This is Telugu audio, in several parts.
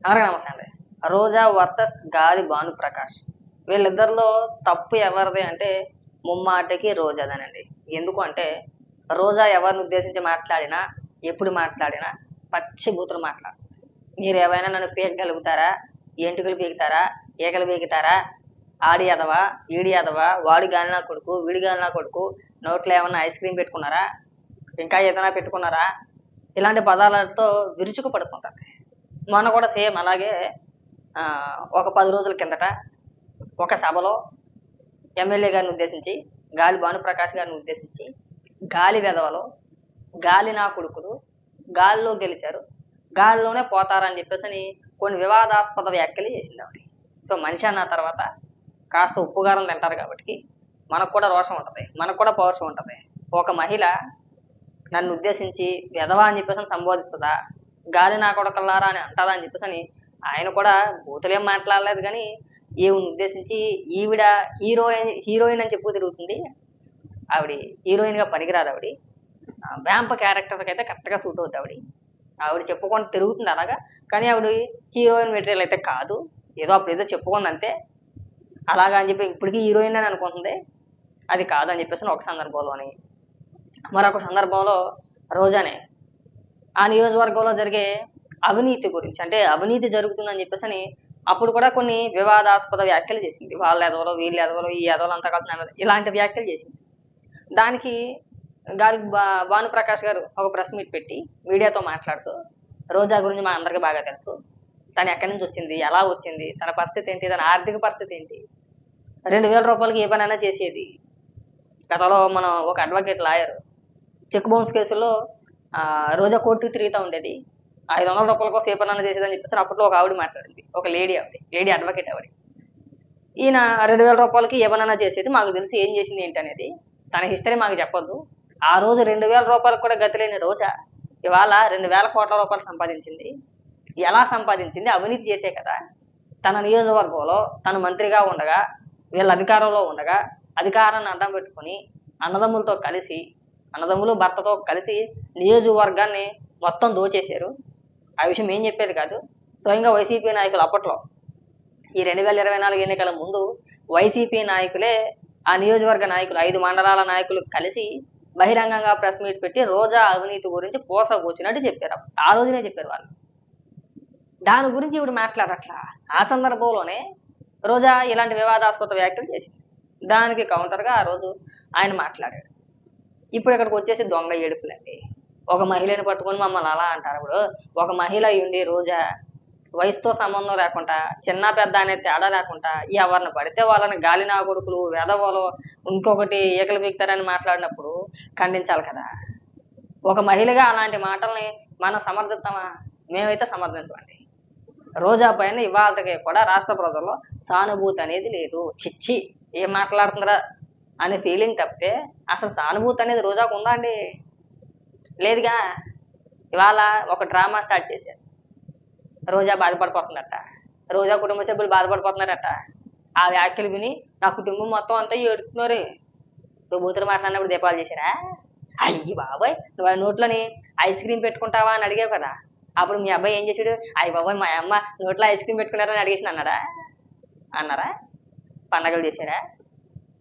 అందరికీ నమస్తే అండి. రోజా వర్సెస్ గాలి భానుప్రకాష్, వీళ్ళిద్దరిలో తప్పు ఎవరిది అంటే ముమ్మాటికి రోజాదేనండి. ఎందుకు అంటే రోజా ఎవరిని ఉద్దేశించి మాట్లాడినా, ఎప్పుడు మాట్లాడినా పచ్చి బూతులు మాట్లాడుతుంది. మీరు ఏమైనా నన్ను పీకగలుగుతారా, ఎంటుకలు పీకుతారా, ఈకలు పీకుతారా, ఆడి ఎదవా, ఈడి ఎదవా, వాడి గాలి నా కొడుకు, వీడి గాలి నా కొడుకు, నోట్లో ఏమన్నా ఐస్ క్రీమ్ పెట్టుకున్నారా, ఇంకా ఏదైనా పెట్టుకున్నారా, ఇలాంటి పదాలతో విరుచుకు పడుతుంటారు. మొన్న కూడా సేమ్ అలాగే ఒక 10 రోజుల కిందట ఒక సభలో ఎమ్మెల్యే గారిని ఉద్దేశించి, గాలి భానుప్రకాష్ గారిని ఉద్దేశించి, గాలి వెధవలో, గాలి నా కొడుకులు, గాలిలో గెలిచారు, గాలిలోనే పోతారని చెప్పేసి కొన్ని వివాదాస్పద వ్యాఖ్యలు చేసింది ఆవిడ. సో మనిషి అన్న తర్వాత కాస్త ఉప్పుగారం తింటారు కాబట్టి మనకు కూడా రోషం ఉంటుంది, మనకు కూడా పౌరుషం ఉంటుంది. ఒక మహిళ నన్ను ఉద్దేశించి వెధవా అని చెప్పేసి సంబోధిస్తుందా, గాలి నా కొడకల్లారా అని అంటారా అని చెప్పేసి ఆయన కూడా బూతులేం మాట్లాడలేదు. కానీ ఈవిని ఉద్దేశించి ఈవిడ హీరోయిన్ అని చెప్పు తిరుగుతుంది. ఆవిడ హీరోయిన్గా పనికిరాదు. ఆవిడ వ్యాంప క్యారెక్టర్కి అయితే కరెక్ట్గా సూట్ అవుతుంది. ఆవిడ చెప్పుకొని తిరుగుతుంది అలాగా. కానీ ఆవిడ హీరోయిన్ మెటీరియల్ అయితే కాదు, ఏదో అప్పుడు ఏదో చెప్పుకుంది అంతే. అలాగా అని చెప్పి ఇప్పటికీ హీరోయిన్ అని అనుకుంటుంది, అది కాదు అని చెప్పేసి ఒక సందర్భంలోని. మరొక సందర్భంలో రోజానే ఆ నియోజకవర్గంలో జరిగే అవినీతి గురించి, అంటే అవినీతి జరుగుతుందని చెప్పేసి అప్పుడు కూడా కొన్ని వివాదాస్పద వ్యాఖ్యలు చేసింది. వాళ్ళ ఎదవలో, వీళ్ళ ఎదవలో, ఈ ఎదవలు అంతా కలిసి ఇలాంటి వ్యాఖ్యలు చేసింది. దానికి గాలి భానుప్రకాష్ గారు ఒక ప్రెస్ మీట్ పెట్టి మీడియాతో మాట్లాడుతూ, రోజా గురించి మా అందరికీ బాగా తెలుసు, తను ఎక్కడి నుంచి వచ్చింది, ఎలా వచ్చింది, తన పరిస్థితి ఏంటి, తన ఆర్థిక పరిస్థితి ఏంటి, 2000 రూపాయలకి ఏ పనైనా చేసేది. గతంలో మనం ఒక అడ్వకేట్ లాయర్ చెక్ బౌన్స్ కేసుల్లో రోజా కోర్టుకి తిరుగుతూ ఉండేది, 500 రూపాయల కోసం ఏ పనైనా చేసేదని చెప్పేసి అప్పట్లో ఒక ఆవిడ మాట్లాడింది, ఒక లేడీ అడ్వకేట్ ఆవిడ. ఈయన 2000 రూపాయలకి ఏ పనైనా చేసేది, మాకు తెలిసి ఏం చేసింది ఏంటి అనేది తన హిస్టరీ మాకు చెప్పొద్దు. ఆ రోజు 2000 రూపాయలకు కూడా గతి లేని రోజా ఇవాళ 2000 కోట్ల రూపాయలు సంపాదించింది. ఎలా సంపాదించింది? అవినీతి చేసే కదా. తన నియోజకవర్గంలో తను మంత్రిగా ఉండగా, వీళ్ళ అధికారంలో ఉండగా అధికారాన్ని అడ్డం పెట్టుకుని అన్నదమ్ములతో కలిసి, అన్నదమ్ములు భర్తతో కలిసి నియోజకవర్గాన్ని మొత్తం దోచేశారు. ఆ విషయం ఏం చెప్పేది కాదు. స్వయంగా వైసీపీ నాయకులు అప్పట్లో ఈ 2024 ఎన్నికల ముందు వైసీపీ నాయకులే, ఆ నియోజకవర్గ నాయకులు 5 మండలాల నాయకులు కలిసి బహిరంగంగా ప్రెస్ మీట్ పెట్టి రోజా అవినీతి గురించి కూర్చున్నట్టు చెప్పారు. ఆ రోజునే చెప్పారు వాళ్ళు. దాని గురించి ఇప్పుడు మాట్లాడట్లా. ఆ సందర్భంలోనే రోజా ఇలాంటి వివాదాస్పద వ్యాఖ్యలు చేసింది. దానికి కౌంటర్గా ఆ రోజు ఆయన మాట్లాడాడు. ఇప్పుడు ఇక్కడికి వచ్చేసి దొంగ ఏడుపులండి. ఒక మహిళని పట్టుకొని మమ్మల్ని అలా అంటారు. ఇప్పుడు ఒక మహిళ అయ్యుండి రోజా వయసుతో సంబంధం లేకుండా, చిన్న పెద్ద అనే తేడా లేకుండా ఎవరిని పడితే వాళ్ళని గాలి నా కొడుకులు, వెధవలు, ఇంకొకటి ఈకలు పీకుతారని మాట్లాడినప్పుడు ఖండించాలి కదా. ఒక మహిళగా అలాంటి మాటల్ని మనం సమర్థిస్తామా? మేమైతే సమర్థించమండి. రోజా పైన ఇవాళకి కూడా రాష్ట్ర ప్రజల్లో సానుభూతి అనేది లేదు. చిచ్చి ఏం మాట్లాడుతుందిరా అనే ఫీలింగ్ తప్పితే అసలు సానుభూతి అనేది రోజాకు ఉందా అండి? లేదుగా. ఇవాళ ఒక డ్రామా స్టార్ట్ చేశారు. రోజా బాధపడిపోతుందట, రోజా కుటుంబ సభ్యులు బాధపడిపోతున్నారట. ఆ వ్యాఖ్యలు విని నా కుటుంబం మొత్తం అంతా ఏడుతున్నారు. నువ్వు బూతులు మాట్లాడినప్పుడు దీపాలు చేశారా? అయ్యి బాబాయ్, నువ్వు నోట్లోని ఐస్ క్రీమ్ పెట్టుకుంటావా అని అడిగావు కదా. అప్పుడు మీ అబ్బాయి ఏం చేశాడు? అయ్యి బాబాయ్ మా అమ్మ నోట్లో ఐస్ క్రీమ్ పెట్టుకున్నారని అడిగేసింది అన్నారా? పండగలు చేశారా?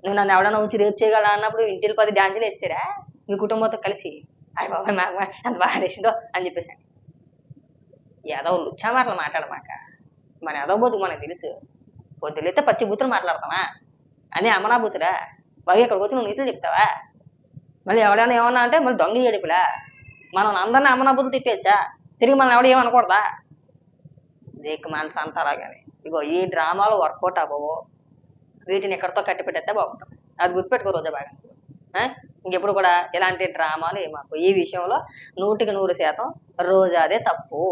నువ్వు నన్ను ఎవడన్నా ఉంచి రేపు చేయగలరా అన్నప్పుడు ఇంటికి 10 డాన్సులు వేసారా మీ కుటుంబంతో కలిసి? అయ్యి బాబాయ్ మా అమ్మ ఎంత బాగా ఆడేసిందో అని చెప్పేసి ఏదో లుచ్చా మాటలు మాట్లాడమాక. మన ఏదో బతుకు మనకు తెలుసు. పొద్దులైతే పచ్చి బూతులు మాట్లాడతామా అని అమ్మనా బూతురా బాగా ఇక్కడికి వచ్చి నువ్వు నీతులు చెప్తావా? మళ్ళీ ఎవడైనా ఏమన్నా అంటే మళ్ళీ దొంగ ఏడుపులా. మనం అందరినీ అమ్మనా బూతులు తిప్పేచ్చా? తిరిగి మనం ఎవడ ఏమనకూడదా? దిక్కు మనసు అంతా అలాగని. ఇగో ఈ డ్రామాలు వర్కౌట్ అవ్వవు, వీటిని ఎక్కడితో కట్టి పెట్టేస్తే బాగుంటుంది. అది గుర్తుపెట్టుకో రోజా బాగా. ఇంకెప్పుడు కూడా ఇలాంటి డ్రామాలు ఏమాకు. ఈ విషయంలో 100% రోజాదే తప్పు.